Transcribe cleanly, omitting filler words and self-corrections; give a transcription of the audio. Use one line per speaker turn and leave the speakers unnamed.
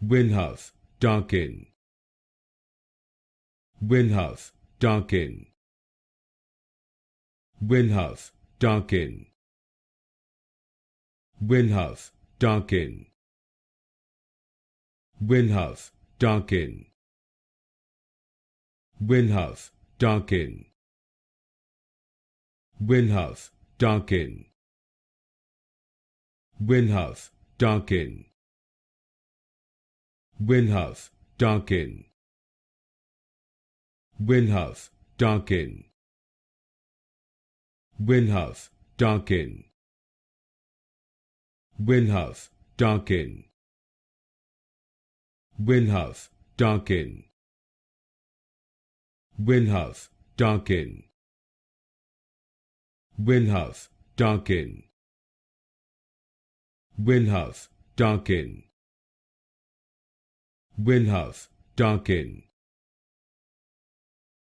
Wilhuff Tarkin. Wilhuff Tarkin. Wilhuff Tarkin. Wilhuff Tarkin. Wilhuff Tarkin. Wilhuff Tarkin. Wilhuff Tarkin. Wilhuff Tarkin. Wilhuff Tarkin. Wilhuff Tarkin. Wilhuff Tarkin. Wilhuff Tarkin. Wilhuff Tarkin. Wilhuff Tarkin. Wilhuff Tarkin. Wilhuff Tarkin. Wilhuff Tarkin.